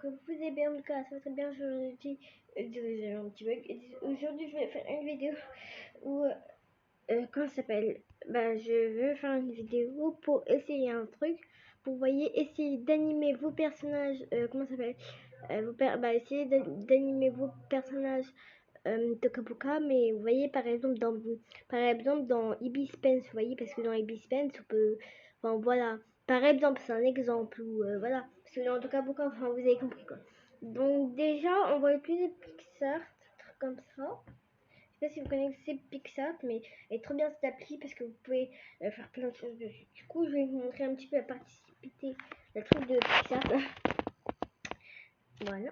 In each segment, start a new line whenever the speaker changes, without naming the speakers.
que vous allez bien. En tout cas, ça va très bien. Aujourd'hui, j'ai un petit bug. Aujourd'hui, je vais faire une vidéo où, comment ça s'appelle? Bah, je veux faire une vidéo pour essayer un truc. Pour, vous voyez, essayer d'animer vos personnages. Comment ça s'appelle? Essayer d'animer vos personnages Toca Boca, mais vous voyez, par exemple, dans Ibis Spence, vous voyez, parce que dans Ibis Spence, on peut. Enfin, voilà. Par exemple, c'est un exemple où, voilà. Parce que dans Toca Boca, enfin, vous avez compris quoi. Donc, déjà, on voit plus de Pixar, trucs comme ça. Je sais pas si vous connaissez Pixar, mais elle est trop bien cette appli parce que vous pouvez faire plein de choses dessus. Du coup, je vais vous montrer un petit peu la participité, la truc de Pixar. Voilà.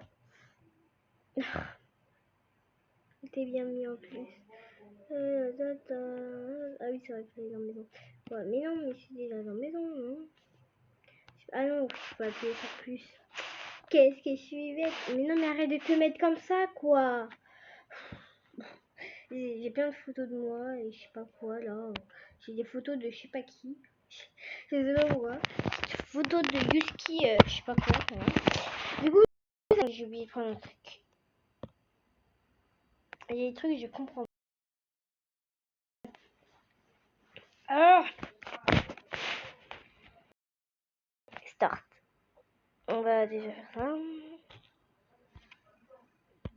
C'était bien mis en plus. Ah oui, c'est vrai que c'est dans la maison. Ouais, mais non, mais c'est déjà dans la maison, non? Ah non, je peux appuyer sur plus. Qu'est-ce que je suis bête? Mais non, mais arrête de te mettre comme ça, quoi. J'ai plein de photos de moi et je sais pas quoi, là. J'ai des photos de je sais pas qui. Je sais pas pourquoi. Photos de Yuski, je sais pas quoi. Voilà. Du coup, j'ai oublié de prendre un truc. Il y a des trucs que je comprends. Alors, start. On va déjà faire ça.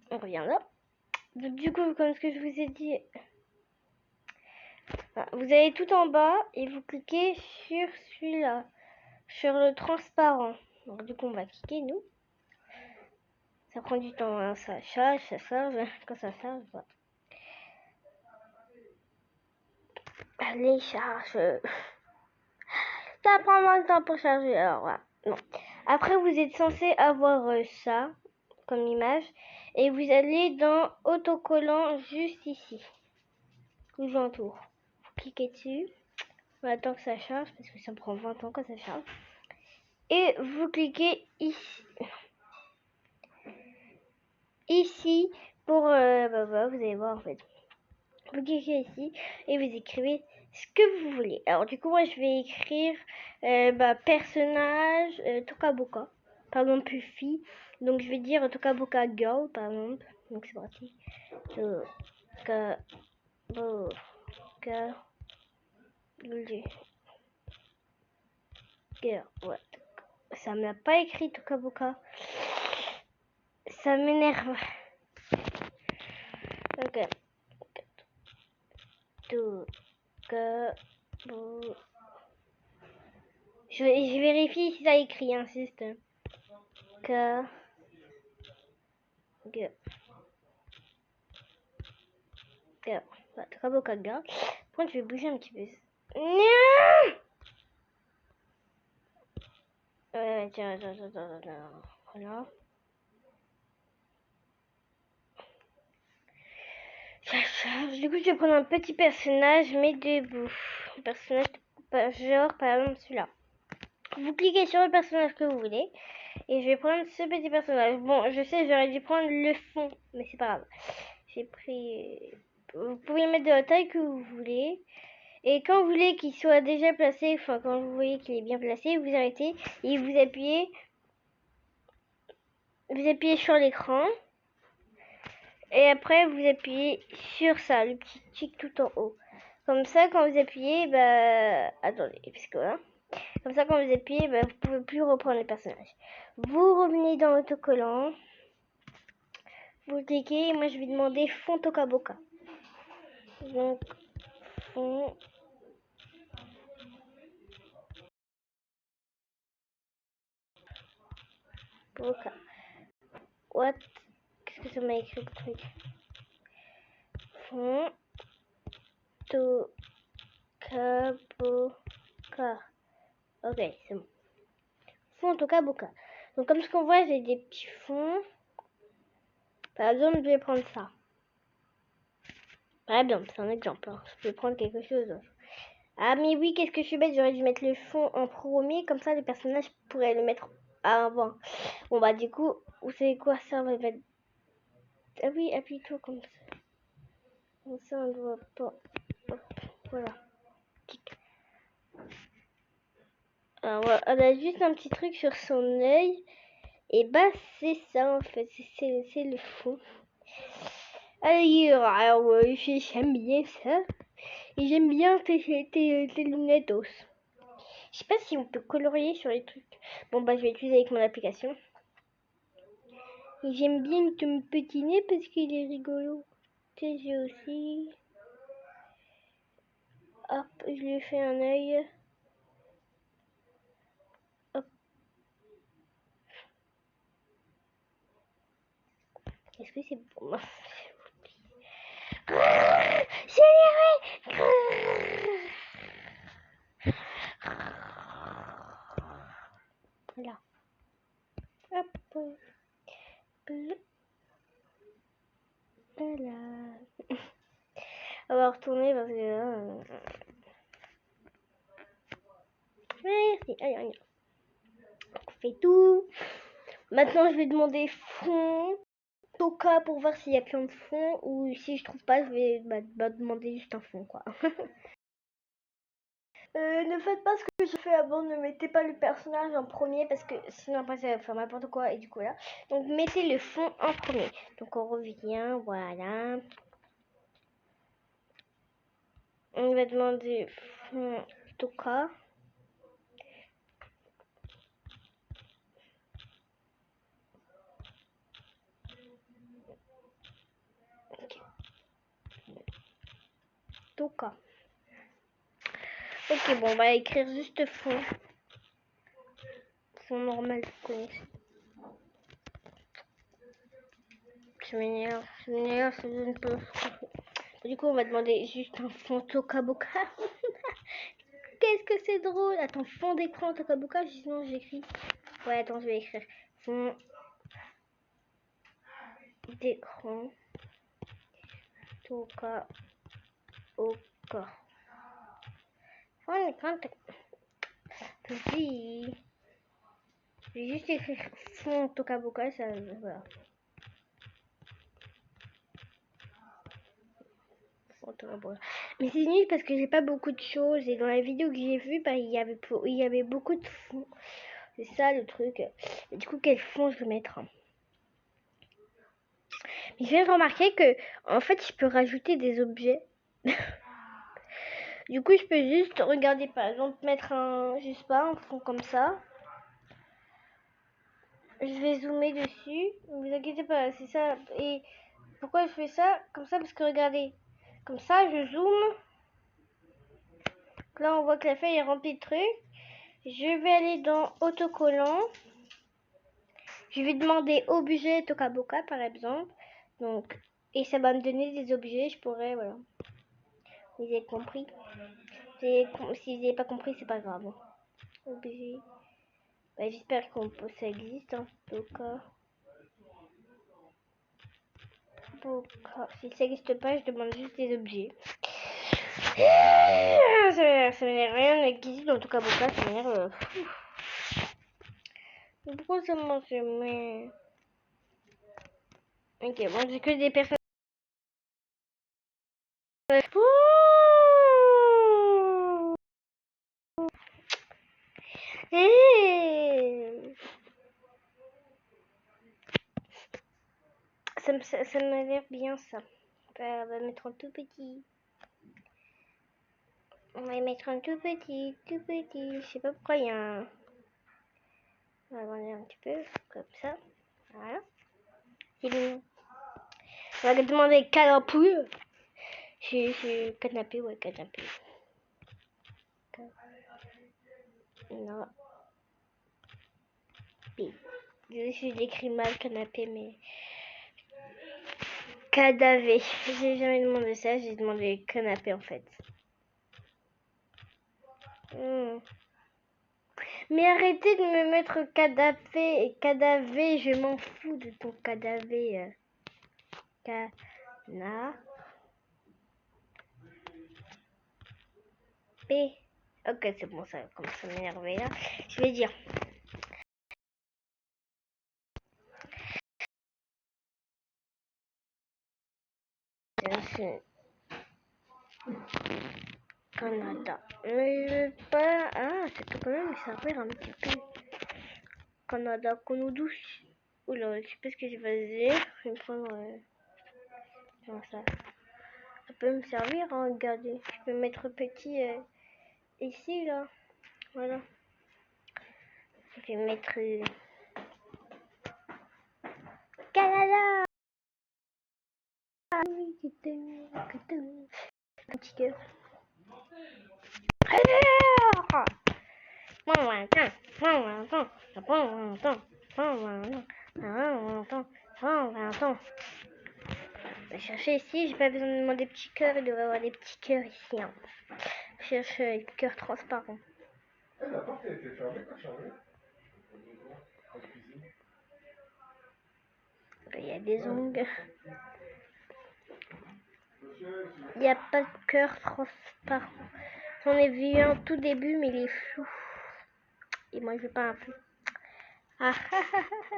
On revient là. Donc, du coup, comme ce que je vous ai dit, vous allez tout en bas et vous cliquez sur celui-là, sur le transparent. Donc, du coup, on va cliquer, nous. Ça prend du temps, hein. Ça charge. Quand ça charge, voilà. Allez, charge. Ça prend moins de temps pour charger. Alors, voilà. Non. Après, vous êtes censé avoir ça comme image. Et vous allez dans autocollant juste ici. Tout entour. Vous cliquez dessus. On attend que ça charge parce que ça prend 20 ans quand ça charge. Et vous cliquez ici. Ici pour vous allez voir en fait. Vous cliquez ici et vous écrivez ce que vous voulez. Alors du coup moi je vais écrire personnage Toca Boca. Par exemple Puffy. Donc je vais dire Toca Boca Girl par exemple. Donc c'est parti. Toca Boca Girl. Ouais. Ça m'a pas écrit Toca Boca. Ça m'énerve. Ok. Toca Boca. Je vérifie si ça écrit, insiste. Toca Boca Girl. Par contre, je vais bouger un petit peu. Tiens. Voilà. Ça charge. Du coup, je vais prendre un petit personnage, mais debout. Un personnage genre, par exemple, celui-là. Vous cliquez sur le personnage que vous voulez. Et je vais prendre ce petit personnage. Bon, je sais, j'aurais dû prendre le fond, mais c'est pas grave. J'ai pris... Vous pouvez le mettre de la taille que vous voulez. Et quand vous voulez qu'il soit déjà placé, enfin quand vous voyez qu'il est bien placé, vous arrêtez et vous appuyez sur l'écran. Et après vous appuyez sur ça, le petit tic tout en haut. Comme ça quand vous appuyez, attendez, parce que là, comme ça quand vous appuyez, vous pouvez plus reprendre les personnages. Vous revenez dans l'autocollant. Vous cliquez et moi je vais demander fond Toca Boca. Donc fond Boca. What? Qu'est-ce que ça m'a écrit le truc? Fond Toca Boca. Ok, c'est bon. Fond Toca Boca. Donc comme ce qu'on voit, j'ai des petits fonds. Par exemple, je vais prendre ça. Par exemple, c'est un exemple. Hein. Je vais prendre quelque chose d'autre. Ah mais oui, qu'est-ce que je suis bête, j'aurais dû mettre le fond en premier, comme ça les personnages pourraient le mettre avant. Bon bah du coup, vous savez quoi, ça va mettre... Ah oui, appuie-toi comme ça. Comme ça on ne voit pas. Hop, voilà. Alors voilà, on a juste un petit truc sur son œil. Et bah c'est ça en fait, c'est le fond. Alors j'aime bien ça. Et j'aime bien tes lunettes d'os. Je sais pas si on peut colorier sur les trucs. Bon bah je vais utiliser avec mon application. Et j'aime bien ton petit nez parce qu'il est rigolo. Tu sais, j'ai aussi. Hop, je lui ai fait un œil. Hop. Est-ce que c'est pour moi? Voilà. Hop. Voilà. On va retourner parce que... Merci. Allez, allez. On fait tout. Maintenant, je vais demander fond. Toka pour voir s'il y a plein de fonds. Ou si je trouve pas, je vais demander juste un fond, quoi. Ne faites pas ce que j'ai fait avant, ne mettez pas le personnage en premier parce que sinon après ça va faire n'importe quoi et du coup là. Donc mettez le fond en premier. Donc on revient, voilà. On va demander fond Toka. Okay. Toka. Ok, bon on va écrire juste fond. Fond normal, vous connaissez. Je m'énerve, je ne peux. Du coup, on va demander juste un fond Tokaboka. Qu'est-ce que c'est drôle! Attends, fond d'écran Tokaboka, sinon j'écris. Ouais, attends, je vais écrire. Fond d'écran Tokaboka. Fond d'écran Tokaboka. Je vais juste écrire fond Tokaboka, ça voilà. Mais c'est nul parce que j'ai pas beaucoup de choses et dans la vidéo que j'ai vue, bah, il y avait beaucoup de fonds. C'est ça le truc. Et du coup, quel fond je vais mettre? Mais je viens de remarquer que en fait, je peux rajouter des objets. Du coup, je peux juste regarder, par exemple, mettre un, je sais pas, un fond comme ça. Je vais zoomer dessus. Ne vous inquiétez pas, c'est ça. Et pourquoi je fais ça? Comme ça, parce que regardez. Comme ça, je zoome. Là, on voit que la feuille est remplie de trucs. Je vais aller dans autocollant. Je vais demander objet Tokaboka, par exemple. Donc, et ça va me donner des objets. Je pourrais, voilà. Vous avez compris? Si vous n'avez pas compris, c'est pas grave. Objet. Bah, j'espère que ça existe. Hein. Si ça n'existe pas, je demande juste des objets. Ça m'énerve rien n'existe dans Tokaboka, ça m'énerve. Pourquoi ça mange mais... Ok, bon, j'ai que des personnes. Ça m'a l'air bien ça. On va mettre un tout petit. On va mettre un tout petit, tout petit. Je sais pas pourquoi il y a un. On va agrandir un petit peu, comme ça. Voilà. C'est mignon. On va demander canapé. C'est canapé, ouais, canapé. Non. Je l'écris mal, canapé, mais... Cadavé. J'ai jamais demandé ça, j'ai demandé canapé en fait. Mais arrêtez de me mettre cadavé et cadavé, je m'en fous de ton cadavé. Canapé. Ok, c'est bon, ça commence à m'énerver là. Je vais dire. Canada. Mais pas. Ah, c'est tout quand même, ça perd un petit peu. Canada, qu'on douce. Oula, je sais pas ce que je vais faire. Je vais me prendre genre ça. Ça peut me servir, hein, regardez. Je peux mettre petit ici, là. Voilà. Je vais mettre Canada. Un petit cœur. Je vais chercher ici, j'ai pas besoin de demander petits cœurs, il devrait y avoir des petits cœurs ici. Hein. Je cherche les cœurs transparents.
La porte a été fermée quand tu arrives.
Il y a des ongles. Il n'y a pas de cœur transparent. J'en ai vu un tout début, mais il est flou. Et moi, je veux pas un flou. Ah ah ah ah.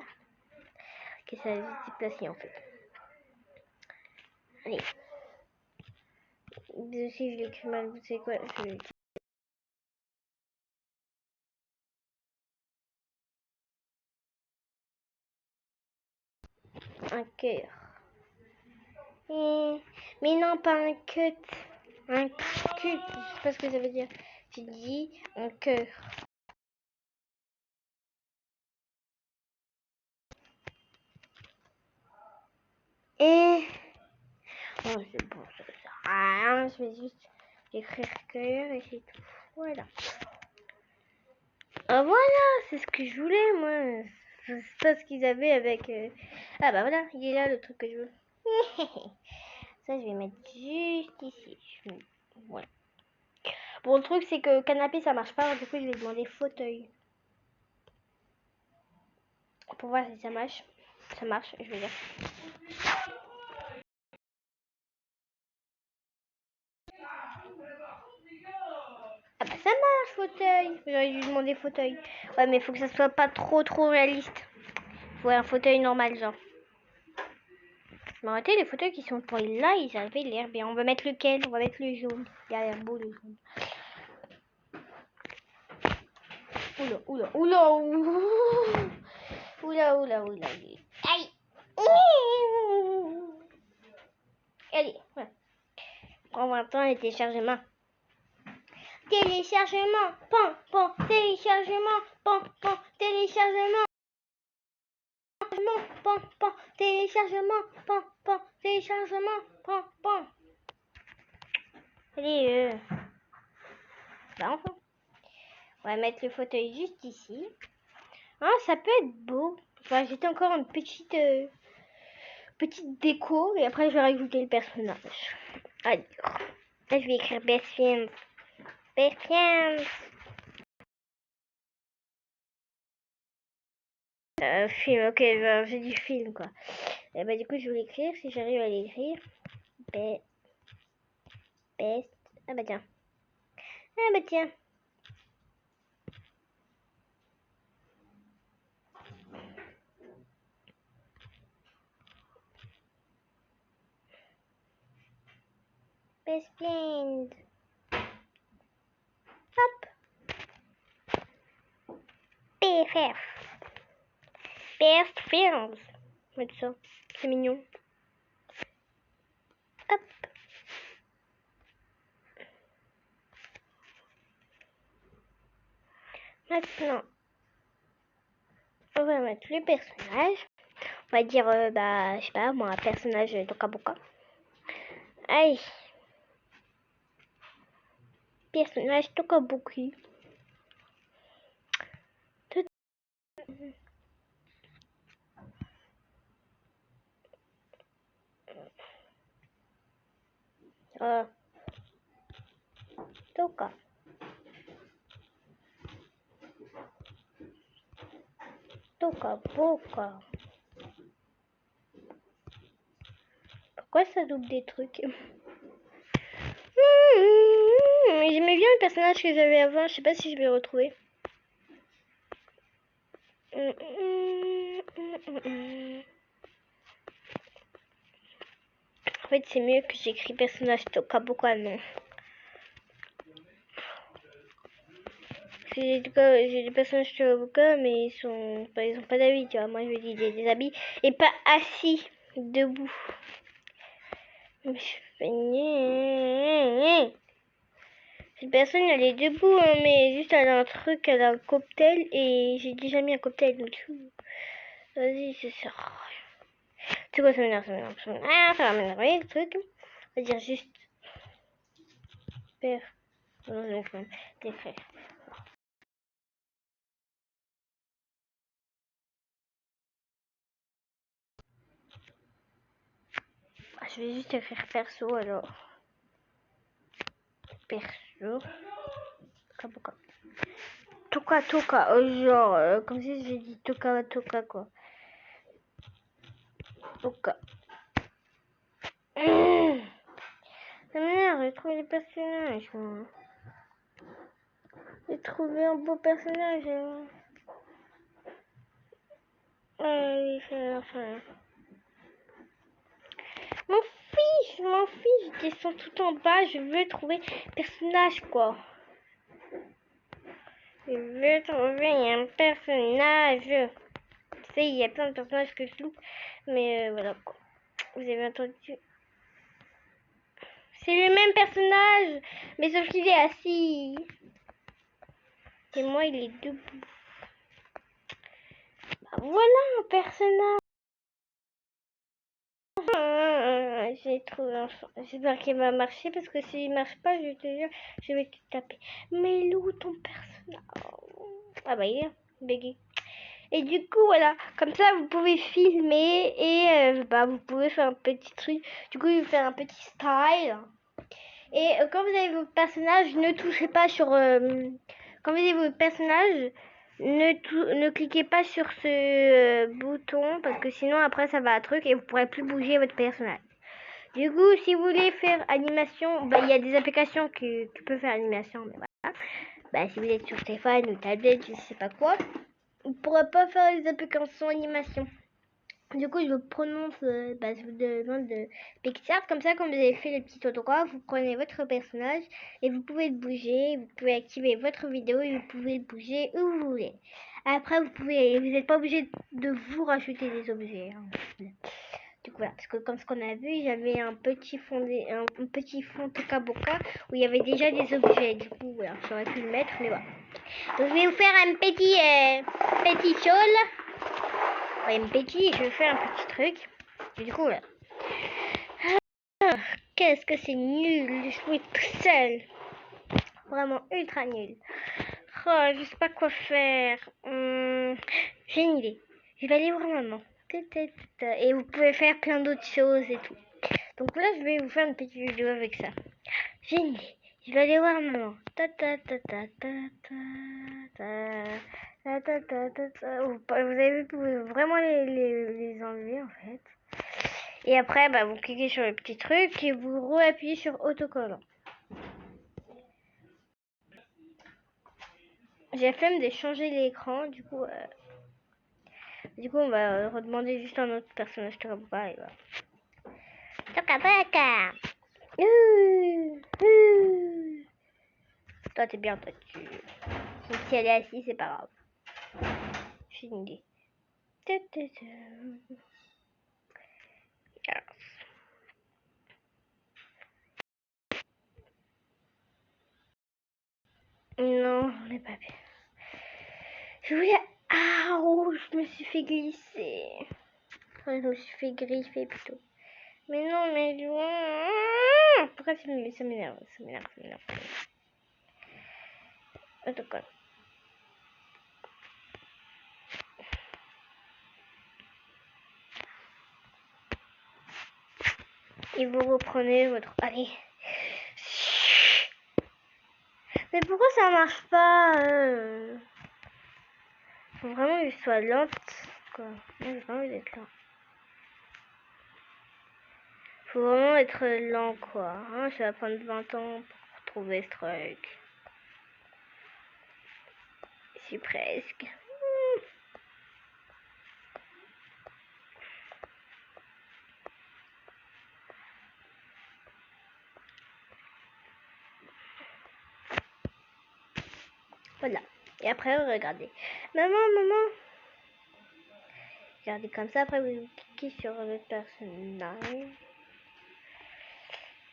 Ok, ça va vite se placer en fait. Allez. Si je l'écris mal, vous savez quoi, je vais l'écrire. Un cœur. Mais non, pas un cut. Un cut, je sais pas ce que ça veut dire. J'ai dit un cœur. Et... Oh, c'est bon, ça sert à rien. Je vais juste écrire cœur et c'est tout. Voilà. Ah voilà, c'est ce que je voulais, moi. Je sais pas ce qu'ils avaient avec... Ah bah voilà, il est là le truc que je veux. Ça, je vais mettre juste ici. Voilà. Bon, le truc, c'est que canapé, ça marche pas. Du coup, je vais demander fauteuil. Pour voir si ça marche. Ça marche, je vais dire. Ah bah ça marche, fauteuil. J'aurais dû demander fauteuil. Ouais, mais il faut que ça soit pas trop réaliste. Faut un fauteuil normal, genre. Mais arrêtez, les fauteuils qui sont pour là, ils avaient l'air bien. On va mettre lequel? On va mettre le jaune. Il a l'air beau, le jaune. Oula, oula, oula, oula, oula, oula. Aïe. Allez, voilà. On va attendre les téléchargements. Téléchargement, pan, téléchargement, pan, téléchargement, pan, téléchargement, pan, téléchargement, pan. Allez, bah enfin. On va mettre le fauteuil juste ici. Ah, ça peut être beau. Enfin, j'étais encore une petite déco et après je vais rajouter le personnage. Alors, là je vais écrire Best Friends. Best Friends. Film, ok, j'ai du film quoi. Et bah du coup je vais l'écrire si j'arrive à l'écrire. Best. Ah bah tiens. Ah bah tiens. Best Friends. Hop. BFF. Best Friends. Mettre ça. C'est mignon. Hop. Maintenant, on va mettre le personnage. On va dire, bah, je sais pas, moi, un personnage de Tokaboka. Allez. Personnage Tokaboki. Toka. Tokaboka. Pourquoi ça double des trucs? J'aimais bien le personnage que j'avais avant, je sais pas si je vais le retrouver. En fait, c'est mieux que j'écris personnage Tokaboka, non. J'ai des personnages sur Roblox, mais ils ont pas d'habits, tu vois. Moi, je dis des habits et pas assis, debout. Mais je fais gna. Cette personne, elle est debout, hein, mais juste elle a un truc, elle a un cocktail et j'ai déjà mis un cocktail dessus. Vas-y, c'est ça. C'est quoi, ça m'énerve, ça m'énerve, ça m'énerve. Ah, ça va m'énerver, le truc. On va dire juste père. Non, je vais faire des frères. Ah, je vais juste écrire perso alors. Perso. Toka. Genre, comme si j'ai dit toka quoi. Toka. Ça m'énerve, j'ai trouvé les personnages, moi. J'ai trouvé un beau personnage. Allez, enfin. M'en fiche, je descends tout en bas, je veux trouver personnage, quoi. Je veux trouver un personnage. Tu sais, il y a plein de personnages que je loupe, mais voilà, quoi. Vous avez entendu? C'est le même personnage, mais sauf qu'il est assis. Et moi, il est debout. Bah, voilà un personnage. J'ai trouvé un... J'espère qu'il va marcher parce que s'il marche pas, je te jure, je vais te taper. Mais il est où ton personnage? Ah bah il est buggy. Et du coup voilà, comme ça vous pouvez filmer et bah vous pouvez faire un petit truc. Du coup, il va faire un petit style. Et quand vous avez vos personnages, ne touchez pas sur... quand vous avez vos personnages, ne cliquez pas sur ce bouton parce que sinon après ça va un truc et vous pourrez plus bouger votre personnage. Du coup, si vous voulez faire animation, bah, il y a des applications qui peuvent faire animation, mais voilà. Bah, si vous êtes sur téléphone ou tablette, je sais pas quoi, vous ne pourrez pas faire les applications animation. Du coup, je vous prononce, je vous demande de Pixar. Comme ça, quand vous avez fait le petit autographe, vous prenez votre personnage et vous pouvez le bouger. Vous pouvez activer votre vidéo et vous pouvez le bouger où vous voulez. Après, vous n'êtes pas obligé de vous rajouter des objets. Hein. Du coup, voilà, parce que comme ce qu'on a vu, j'avais un petit fond Toka Boka où il y avait déjà des objets. Du coup, voilà, j'aurais pu le mettre, mais voilà. Donc, je vais vous faire un petit shawl. Ouais, je vais faire un petit truc. Et du coup, voilà. Ah, qu'est-ce que c'est nul de jouer tout seul. Vraiment ultra nul. Oh, je sais pas quoi faire. J'ai une idée. Je vais aller voir maman. Et vous pouvez faire plein d'autres choses et tout. Donc là, je vais vous faire une petite vidéo avec ça. J'ai une idée. Je vais aller voir maman. Vous avez vu, vous pouvez vraiment les enlever en fait. Et après, bah, vous cliquez sur le petit truc et vous re-appuyez sur autocollant. J'ai la flemme de changer l'écran, du coup, on va redemander juste un autre personnage Tokaboka et voilà. Tokaboka. Toi, t'es bien, toi, même si elle est assise, c'est pas grave. J'ai une idée. Non, on n'est pas bien. Je voulais... Ah, oh, je me suis fait glisser. Enfin, je me suis fait griffer plutôt. Mais non, mais... Pourquoi ça m'énerve? Attends. Et vous reprenez votre... Allez. Mais pourquoi ça marche pas Faut vraiment que je sois lente, quoi. Moi, j'ai pas envie d'être lent. Faut vraiment être lent, quoi. Hein, ça va prendre 20 ans pour trouver ce truc. Je suis presque. Voilà. Et après, regardez. Maman, maman. Regardez comme ça, après vous cliquez sur le personnage.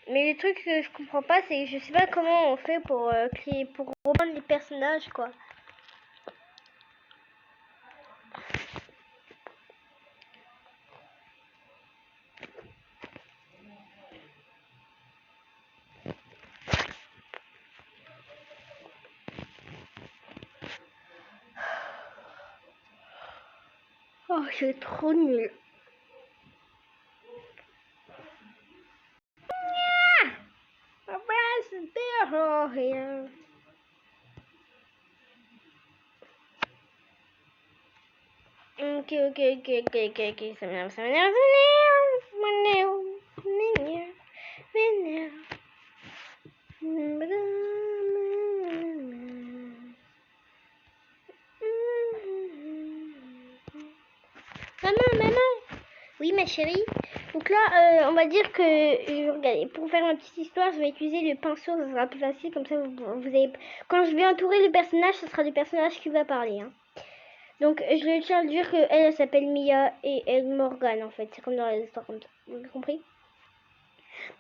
Mais le truc que je comprends pas, c'est que je sais pas comment on fait pour créer, pour reprendre les personnages, quoi. Oh, c'est trop nul. Rien. Ok, ça m'énerve, ça m'énerve, Maman. Oui, ma chérie. Donc là, on va dire que, regardez, pour faire une petite histoire, je vais utiliser le pinceau, ça sera plus facile, comme ça vous avez... Quand je vais entourer le personnage, ce sera le personnage qui va parler. Hein. Donc je tiens à dire qu'elle elle s'appelle Mia et elle Morgane en fait, c'est comme dans les histoires comme ça, vous avez compris?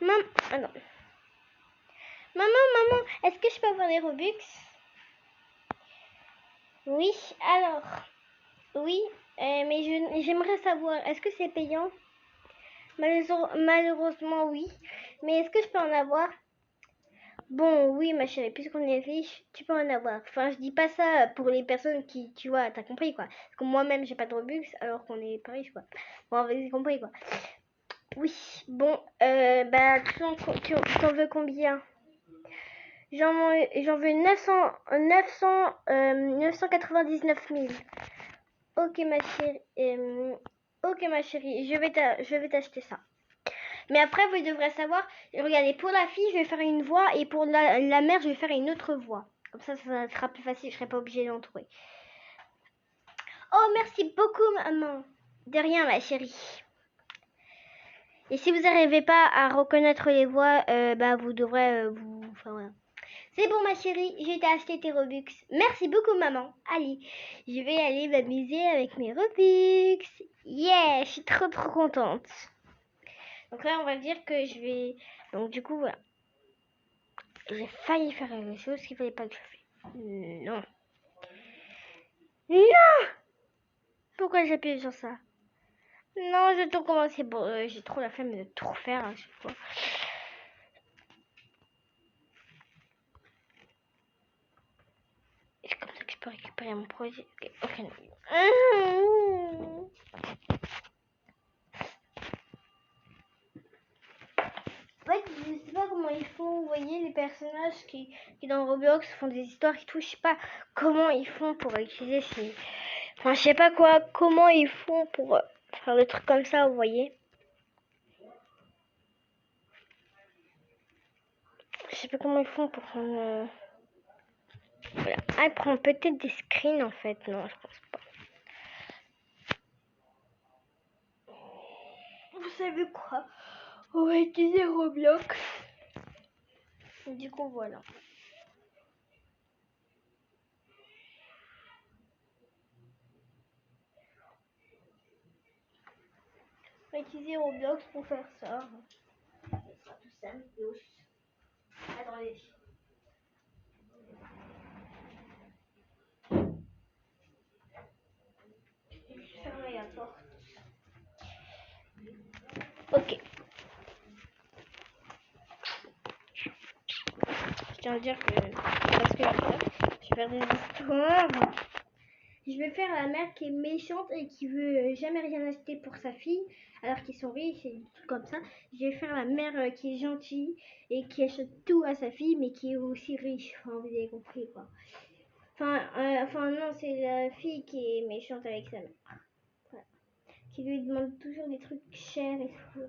Maman, ah non. Maman, est-ce que je peux avoir les Robux? Oui, alors, oui, mais j'aimerais savoir, est-ce que c'est payant? Malheureusement oui, mais est-ce que je peux en avoir? Bon, oui, ma chérie, puisqu'on est riche, tu peux en avoir. Enfin, je dis pas ça pour les personnes qui, tu vois, t'as compris, quoi. Parce que moi-même, j'ai pas de Robux, alors qu'on est pas riche, quoi. Bon, vous avez compris, quoi. Oui, bon, bah, tu en veux combien? J'en veux 999 000. Ok, ma chérie, je vais t'acheter ça. Mais après, vous devrez savoir, regardez, pour la fille, je vais faire une voix et pour la mère, je vais faire une autre voix. Comme ça sera plus facile, je serai pas obligée d'entourer. Oh, merci beaucoup, maman. De rien, ma chérie. Et si vous n'arrivez pas à reconnaître les voix, bah vous devrez Enfin, voilà. C'est bon, ma chérie, j'ai été acheter tes Robux. Merci beaucoup, maman. Allez, je vais aller m'amuser avec mes Robux. Yeah, je suis trop contente. Donc là, on va dire que je vais... Donc du coup, voilà. J'ai failli faire quelque chose qu'il fallait pas que je fasse. Non. Non! Pourquoi j'ai appuyé sur ça? Non, je vais tout commencer. Bon, j'ai trop la flemme de tout refaire à chaque fois. C'est comme ça que je peux récupérer mon projet. Ok. En fait, je sais pas comment ils font, vous voyez, les personnages qui dans Roblox font des histoires et tout, je sais pas comment ils font pour utiliser ces... Enfin, je sais pas quoi, comment ils font pour faire des trucs comme ça, vous voyez. Je sais pas comment ils font pour prendre... Voilà. Ah, ils prennent peut-être des screens en fait, non, je pense pas. Vous savez quoi? On va utiliser Roblox. Du coup, voilà. On va utiliser Roblox pour faire ça. Ce sera tout simple. Attendez. Je vais fermer la porte. Ok. Je tiens à dire que parce que je vais faire des histoires. Je vais faire la mère qui est méchante et qui veut jamais rien acheter pour sa fille, alors qu'ils sont riches et des trucs comme ça. Je vais faire la mère qui est gentille et qui achète tout à sa fille, mais qui est aussi riche. Enfin, vous avez compris quoi. Enfin non, c'est la fille qui est méchante avec sa mère. Voilà. Qui lui demande toujours des trucs chers et tout.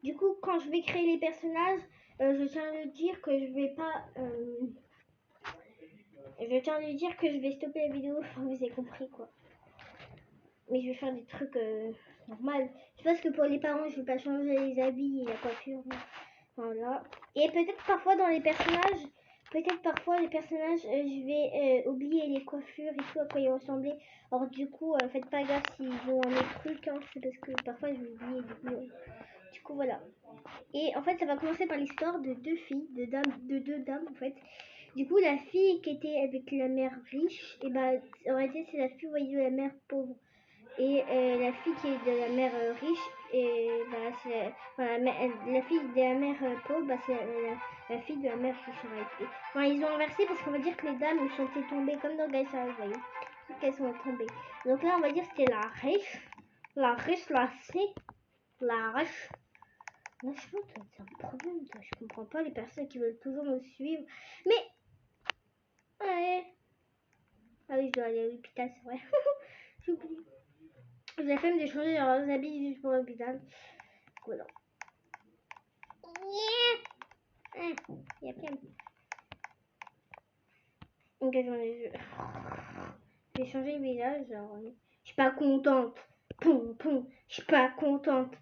Du coup, quand je vais créer les personnages, je tiens à lui dire que je vais pas... je tiens à lui dire que je vais stopper la vidéo, enfin, vous avez compris quoi. Mais je vais faire des trucs normaux. Je pense que pour les parents, je vais pas changer les habits et la coiffure. Voilà. Et peut-être parfois dans les personnages, peut-être parfois les personnages, je vais oublier les coiffures et tout à quoi ils ressemblaient. Alors du coup, faites pas gaffe s'ils ont un autre truc, hein, c'est parce que parfois je vais oublier. Du coup voilà. Et en fait, ça va commencer par l'histoire de deux filles, de deux dames en fait. Du coup, la fille qui était avec la mère riche, et bah en réalité c'est la fille voyez, de la mère pauvre. Et la fille qui est de la mère riche, et bah c'est la fille de la mère pauvre, bah c'est la fille de la mère riche en réalité. Enfin, ils ont inversé parce qu'on va dire que les dames sont tombées comme dans Guys vous voyez. Qu'elles sont tombées. Donc là, on va dire que c'était la riche, la riche. Moi, je pense que c'est un problème, toi. Je comprends pas les personnes qui veulent toujours me suivre. Mais, ouais. Ah oui, je dois aller à l'hôpital, c'est vrai. J'oublie. J'ai la flemme de changer leurs habits juste pour l'hôpital. Voilà. Il y a plein. Ok, j'en ai. Je vais changer le visage. Genre, je suis pas contente. Poum, poum. Je suis pas contente.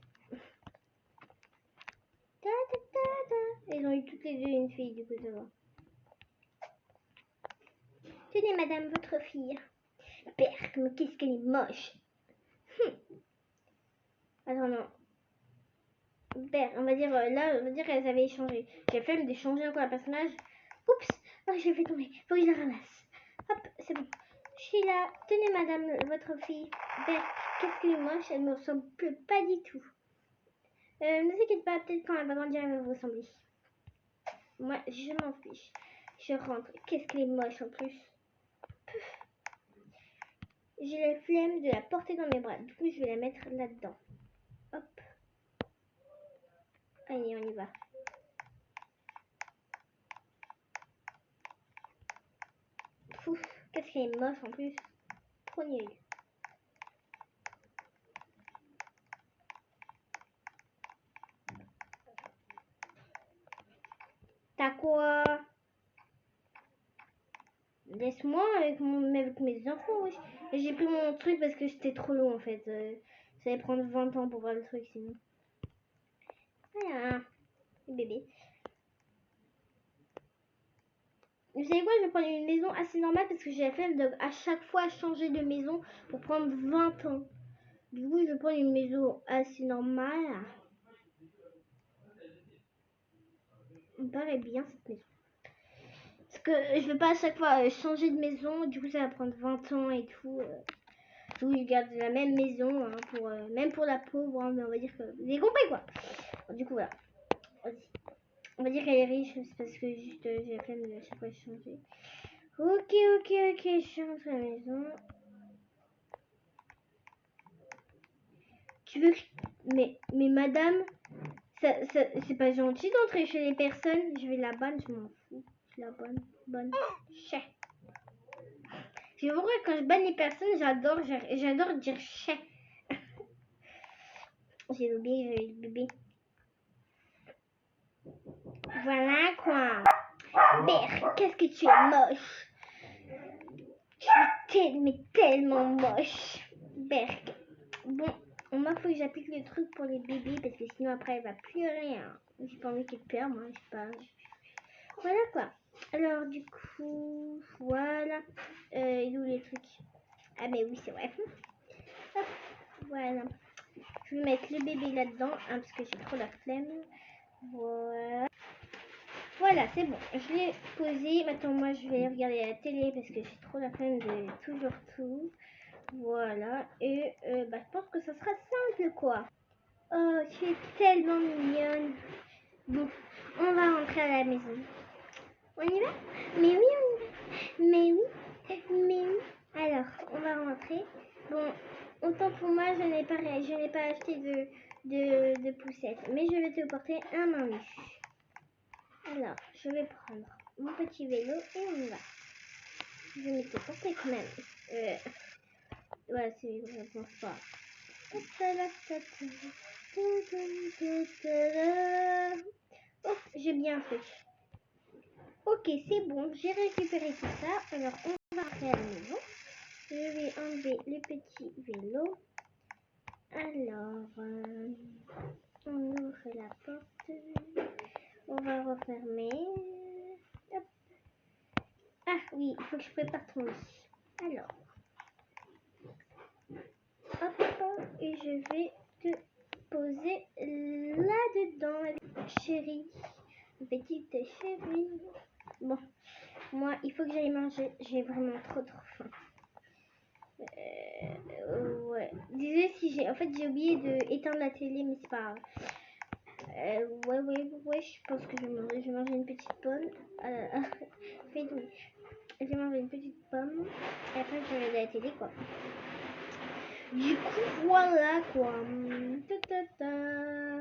Ta, ta, ta, ta. Ils ont eu toutes les deux une fille, du coup, ça va. Tenez, madame, votre fille. Berk, mais qu'est-ce qu'elle est moche. Attends, non. Berk, on va dire, là, on va dire qu'elles avaient échangé. J'ai fait me d'échanger encore un personnage. Oups, oh, j'ai fait tomber. Faut que je la ramasse. Hop, c'est bon. Je suis là. Tenez, madame, votre fille. Berk, qu'est-ce qu'elle est moche. Elle me ressemble pas du tout. Ne vous inquiétez pas, peut-être quand elle va grandir, elle va vous ressembler. Moi, je m'en fiche. Je rentre. Qu'est-ce qu'elle est moche en plus. J'ai la flemme de la porter dans mes bras. Du coup, je vais la mettre là-dedans. Hop. Allez, on y va. Pouf, qu'est-ce qu'elle est moche en plus. Trop nul. T'as quoi? Laisse-moi avec mes enfants, wesh. Et j'ai pris mon truc parce que c'était trop long en fait. Ça allait prendre 20 ans pour voir le truc sinon. Voilà, bébé. Vous savez quoi, je vais prendre une maison assez normale parce que j'ai la flemme de à chaque fois changer de maison pour prendre 20 ans. Du coup, je vais prendre une maison assez normale. Il me paraît bien cette maison. Parce que je veux pas à chaque fois changer de maison, du coup ça va prendre 20 ans et tout. Du coup, je garde la même maison, hein, pour, même pour la pauvre, hein, mais on va dire que... Vous avez compris quoi. Du coup voilà. On va dire qu'elle est riche, c'est parce que juste j'ai la flemme de chaque fois changer. Ok, je rentre à la maison. Tu veux que... Mais madame, c'est pas gentil d'entrer chez les personnes. Je vais la banne, je m'en fous. Je la bonne. Chais. Je vois quand je banne les personnes, j'adore dire chais. J'ai oublié que j'avais le bébé. Voilà quoi. Berk, qu'est-ce que tu es moche. Tu es tellement moche. Berk. Bon, moi faut que j'applique le truc pour les bébés parce que sinon après elle va pleurer. Hein. J'ai pas envie qu'elle pleure, moi, je sais pas. Voilà quoi. Alors du coup, voilà. D'où les trucs. Ah mais oui, c'est vrai. Hop, voilà. Je vais mettre le bébé là-dedans, hein, parce que j'ai trop la flemme. Voilà. Voilà, c'est bon. Je l'ai posé. Maintenant, moi, je vais regarder la télé parce que j'ai trop la flemme de toujours tout. Voilà. Et bah, je pense que ça sera simple, quoi. Oh, tu es tellement mignonne. Bon, on va rentrer à la maison. On y va? Mais oui, on y va. Mais oui. Alors, on va rentrer. Bon, autant pour moi, je n'ai pas acheté de poussettes. Mais je vais te porter un manche. Alors, je vais prendre mon petit vélo et on y va. Je vais me porter quand même. Voilà, c'est je pense pas. Oh, j'ai bien fait. Ok, c'est bon, j'ai récupéré tout ça. Alors, on va rentrer à la maison. Je vais enlever le petit vélo. Alors, on ouvre la porte. On va refermer. Hop. Oui, il faut que je prépare ton lit. Alors, hop, et je vais te poser là-dedans, chérie. Petite chérie. Bon, moi, il faut que j'aille manger. J'ai vraiment trop faim. Ouais. Désolée si j'ai... En fait, j'ai oublié d'éteindre la télé, mais c'est pas grave. Ouais, je pense que je vais manger une petite pomme. Fais donc. Je vais manger une petite pomme. Et après, je vais regarder la télé, quoi. Du coup, voilà, quoi. Ta.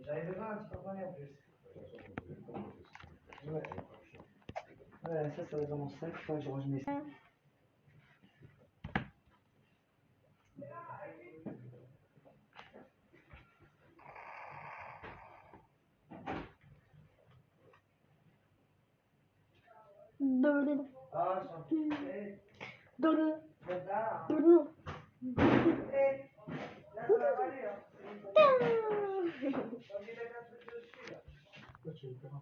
J'avais besoin un petit compagnon en plus. Ouais. Ouais, ça va être dans mon sac, faut que je range mes sacs. Ah, je suis en c'est tard. Là, ça va pas aller, hein. J'ai envie de mettre un truc dessus, là.
Là, tu veux faire un.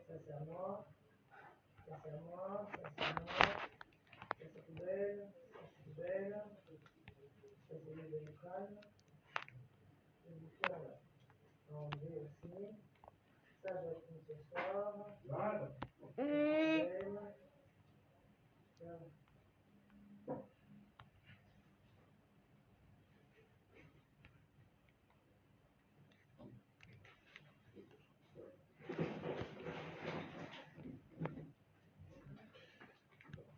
Ça c'est à moi, ça c'est à moi, ça c'est à moi, ça c'est poubelle, ça c'est poubelle, ça c'est les électrales, le bouquin là, à enlever aussi, ça je vais prendre ce soir, poubelle, ça.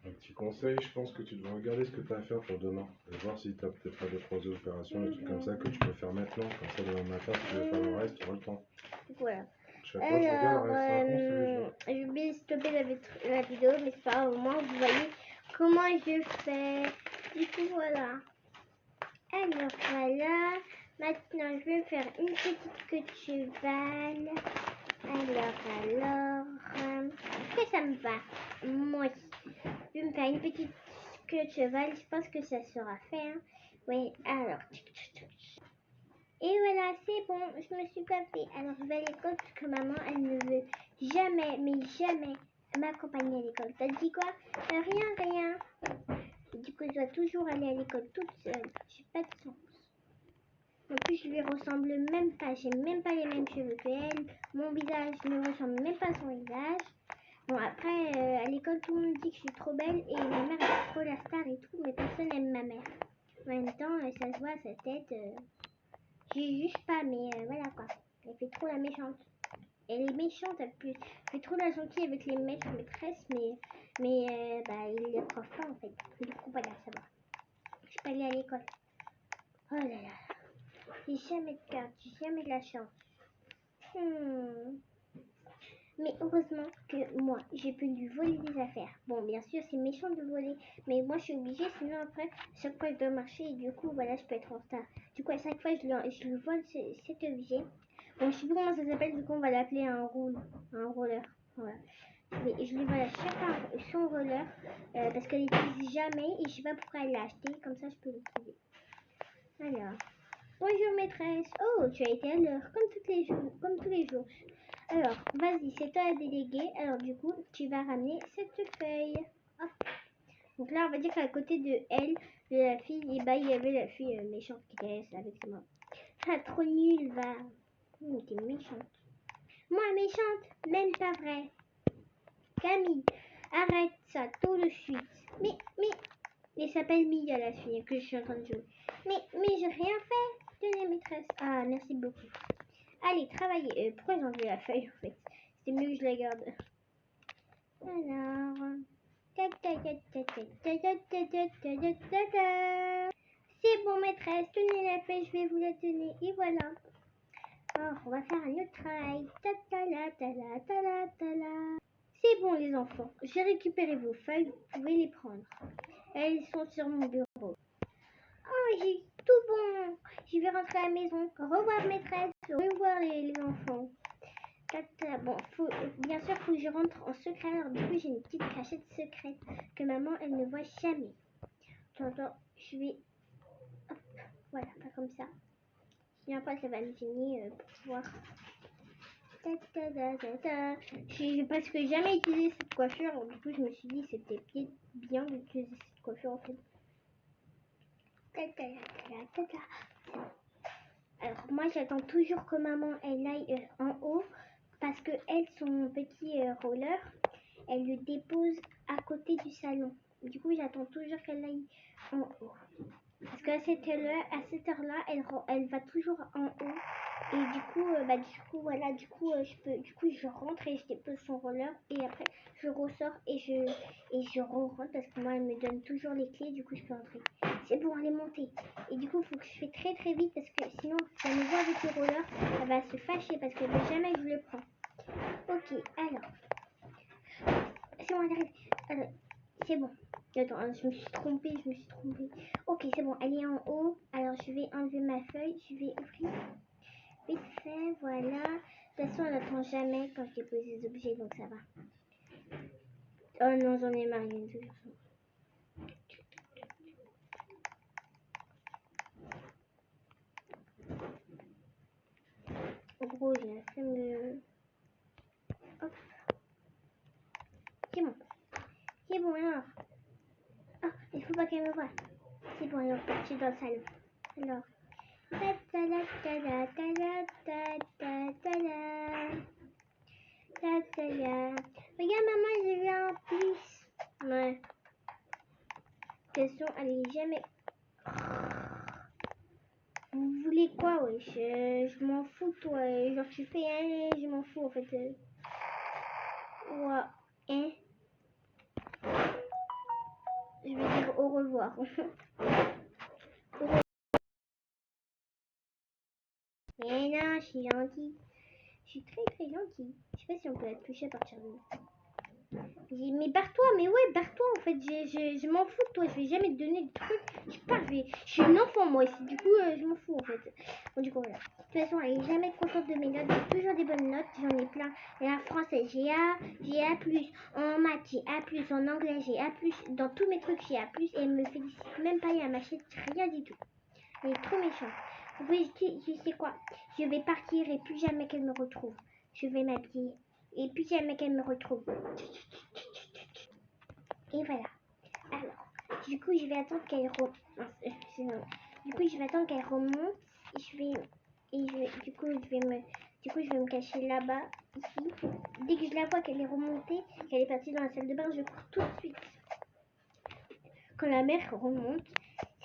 Un petit conseil, je pense que tu devrais regarder ce que tu as à faire pour demain. Et voir si tu as peut-être pas 2-3 opérations, des trucs comme ça que tu peux faire maintenant. Comme ça, demain matin, si tu veux faire le reste, tu auras le temps.
Voilà.
Chaque fois, je
Alors,
regarde, c'est un conseil.
j'ai oublié de stopper la vidéo, mais c'est pas grave, au moins vous voyez comment je fais. Du coup, voilà. Alors, voilà. Maintenant, je vais faire une petite queue de cheval. Alors, est-ce que ça me va? Moi aussi. Je vais me faire une petite queue de cheval. Je pense que ça sera fait. Hein. Oui, alors. Et voilà, c'est bon, je me suis coiffée. Alors je vais à l'école parce que maman, elle ne veut jamais, mais jamais m'accompagner à l'école. T'as dit quoi? Rien. Du coup, je dois toujours aller à l'école toute seule. J'ai pas de sens. En plus, je lui ressemble même pas. J'ai même pas les mêmes cheveux qu'elle. Mon visage ne ressemble même pas à son visage. Bon, après, à l'école, tout le monde dit que je suis trop belle et ma mère est trop la star et tout, mais personne n'aime ma mère. En même temps, ça se voit à sa tête. J'ai juste pas, mais voilà quoi. Elle fait trop la méchante. Elle est méchante, elle fait trop la gentille avec les maîtres maîtresses, mais bah, il les prof pas en fait. Du coup, voilà, ça va. Je suis pas allée à l'école. Oh là là. J'ai jamais de carte, j'ai jamais de la chance. Mais heureusement que moi, j'ai pu lui voler des affaires. Bon, bien sûr, c'est méchant de voler, mais moi, je suis obligée, sinon après, chaque fois, je dois marcher et du coup, voilà, je peux être en retard. Du coup, à chaque fois, je lui vole cet objet. Bon, je sais plus comment ça s'appelle, du coup, on va l'appeler un roller. Voilà. Mais je lui vole à chaque fois son roller, parce qu'elle n'utilise jamais et je sais pas pourquoi elle l'a acheté, comme ça, je peux l'utiliser. Alors, bonjour maîtresse. Oh, tu as été à l'heure, comme tous les jours. Alors, vas-y, c'est toi la déléguée. Alors, du coup, tu vas ramener cette feuille. Hop. Donc là, on va dire qu'à côté de elle, de la fille, et bah, il y avait la fille méchante qui était là avec moi. Ah, trop nulle, va. T'es méchante. Moi, méchante, même pas vrai. Camille, arrête ça tout de suite. Mais, elle s'appelle Mia, la fille que je suis en train de jouer. Mais j'ai rien fait. Tenez, maîtresse. Ah, merci beaucoup. Allez, travaillez. Pourquoi j'ai enlevé la feuille, en fait? C'est mieux que je la garde. Alors... C'est bon, maîtresse. Tenez la feuille, je vais vous la donner. Et voilà. Alors, on va faire un autre travail. C'est bon, les enfants. J'ai récupéré vos feuilles. Vous pouvez les prendre. Elles sont sur mon bureau. Oh, j'ai tout bon. Je vais rentrer à la maison. Au revoir, maîtresse. Au revoir, les enfants. Bon, bien sûr, faut que je rentre en secret. Alors, du coup, j'ai une petite cachette secrète que maman, elle ne voit jamais. Attends, je vais... Hop, voilà, pas comme ça. Sinon, après, ça va me gêner pour pouvoir... J'ai presque jamais utilisé cette coiffure. Alors, du coup, je me suis dit que c'était bien d'utiliser cette coiffure, en fait. Alors, moi, j'attends toujours que maman, elle aille en haut. Parce que elle, son petit roller, elle le dépose à côté du salon. Du coup, j'attends toujours qu'elle aille en haut. Parce qu'à cette heure-là, elle va toujours en haut. Et du coup, voilà, je rentre et je dépose son roller. Et après, je ressors et je rentre parce que moi, elle me donne toujours les clés. Du coup, je peux entrer. C'est bon, elle est montée. Et du coup, il faut que je fais très très vite parce que sinon, si elle me voit avec le roller, elle va se fâcher parce qu'elle ne veut jamais que je le prends. Ok, alors. C'est bon, elle arrive. Alors, c'est bon. Attends, je me suis trompée. Ok, c'est bon, elle est en haut. Alors, je vais enlever ma feuille. Je vais ouvrir. Vite fait, voilà. De toute façon, elle n'attend jamais quand je dépose les objets, donc ça va. Oh non, j'en ai marre, il y a une solution. En gros, j'ai la flemme de... Hop. C'est bon, alors. Ah, il faut pas qu'elle me voie. C'est bon, alors, je suis dans le salon. Alors. Regarde, maman, j'ai vu un plus. Ouais. De toute façon, elle est jamais... Vous voulez quoi, ouais? Je m'en fous, toi. Genre, tu fais un... Je m'en fous, en fait. Ouais. Hein? Je vais dire au revoir. Mais non, je suis gentille. Je suis très très gentille. Je sais pas si on peut être touché à partir de là. Mais barre-toi, mais ouais, barre-toi en fait. Je m'en fous de toi. Je vais jamais te donner de trucs. Je suis une enfant moi ici. Du coup, je m'en fous en fait. Bon, du coup, voilà. De toute façon, elle est jamais contente de mes notes. J'ai toujours des bonnes notes. J'en ai plein. Et en français, j'ai A+. En maths, j'ai A+. En anglais, j'ai A+. Dans tous mes trucs, j'ai A+. Et elle me félicite même pas. Et elle m'achète rien du tout. Elle est trop méchante. Oui, je sais quoi. Je vais partir et plus jamais qu'elle me retrouve. Je vais m'habiller. Et plus jamais qu'elle me retrouve. Et voilà. Alors, du coup, je vais attendre qu'elle remonte. Du coup, je vais attendre qu'elle remonte. Du coup, je vais me cacher là-bas, ici. Dès que je la vois qu'elle est remontée, qu'elle est partie dans la salle de bain, je cours tout de suite. Quand la mère remonte,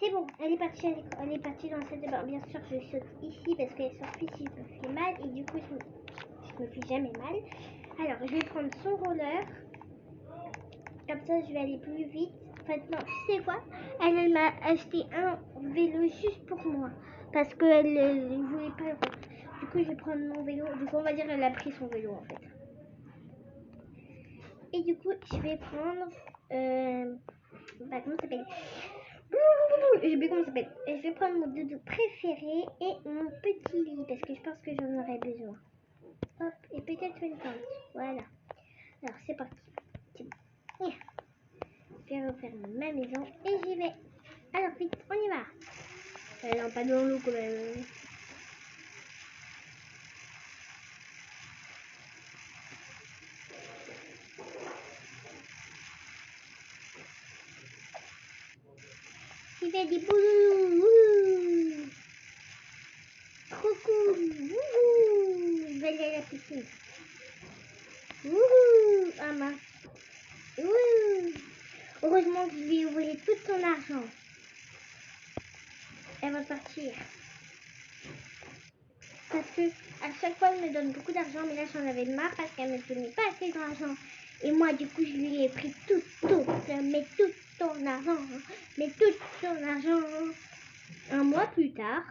c'est bon, elle est partie dans la salle de bain. Bien sûr, je saute ici parce qu'elle sort si je me fais mal. Et du coup, je me fais jamais mal. Alors, je vais prendre son roller. Comme ça, je vais aller plus vite. En fait, non, tu sais quoi? Elle m'a acheté un vélo juste pour moi. parce qu'elle ne voulait pas le rendre. Du coup, je vais prendre mon vélo. Du coup, on va dire qu'elle a pris son vélo en fait. Et du coup, je vais prendre. Comment ça s'appelle? Je sais plus comment ça s'appelle. Et je vais prendre mon doudou préféré et mon petit lit parce que je pense que j'en aurai besoin. Hop, et peut-être une tente. Voilà. Alors, c'est parti. Je vais refaire ma maison et j'y vais. Alors, vite, on y va. Non, pas dans l'eau quand même. Il fait des boulous. Trop cool. Wouhou. Je vais aller à la piscine. Wouhou. Ah mince. Wouhou. Heureusement que je lui ai volé tout son argent. Elle va partir. Parce que à chaque fois, elle me donne beaucoup d'argent, mais là, j'en avais marre parce qu'elle me donnait pas assez d'argent. Et moi, du coup, je lui ai pris tout, mais tout ton argent, mais tout ton argent. Un mois plus tard,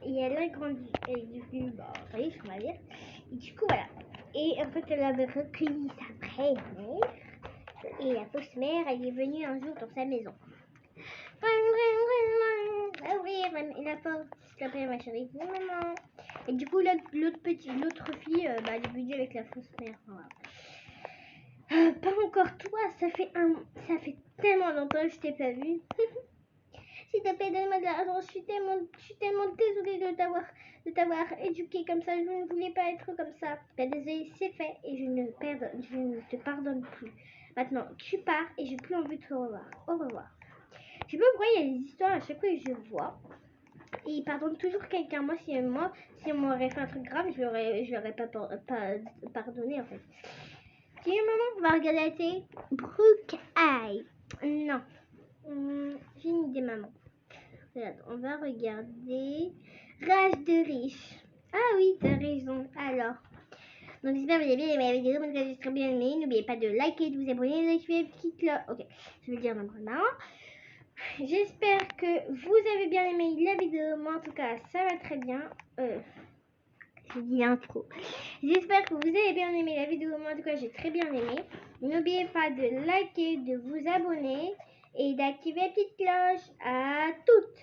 et elle a grandi, elle est devenue riche, on va dire. Et du coup, voilà. Et en fait, elle avait recueilli sa vraie mère. Et la fausse mère, elle est venue un jour dans sa maison. Ouvrir la porte, s'il te plaît, ma chérie. Maman. Et du coup, l'autre fille, elle est venue avec la fausse mère. Voilà. Pas encore toi, ça fait tellement longtemps que je t'ai pas vu. S'il te plaît, donne-moi de l'argent. Je suis tellement désolée de t'avoir éduqué comme ça. Je ne voulais pas être comme ça. Ben, désolée, c'est fait et je ne te pardonne plus. Maintenant, tu pars et j'ai plus envie de te revoir. Au revoir. Je sais pas pourquoi il y a des histoires à chaque fois que je vois. Et il pardonne toujours quelqu'un. Moi, si on m'aurait fait un truc grave, je l'aurais pas pardonné en fait. Tu veux, maman, on va regarder la télé. Brooke Eye. Non. J'ai une idée, maman. Regarde, on va regarder Rage de riche. Ah oui, t'as raison. Alors. Donc j'espère que vous avez bien aimé la vidéo. Moi, j'ai très bien aimé. N'oubliez pas de liker, de vous abonner, d'activer la petite cloche. Ok, je vais dire normalement. J'espère que vous avez bien aimé la vidéo. Moi, en tout cas, ça va très bien. J'ai dit l'intro. J'espère que vous avez bien aimé la vidéo. Moi, en tout cas, j'ai très bien aimé. N'oubliez pas de liker, de vous abonner et d'activer la petite cloche. À toutes!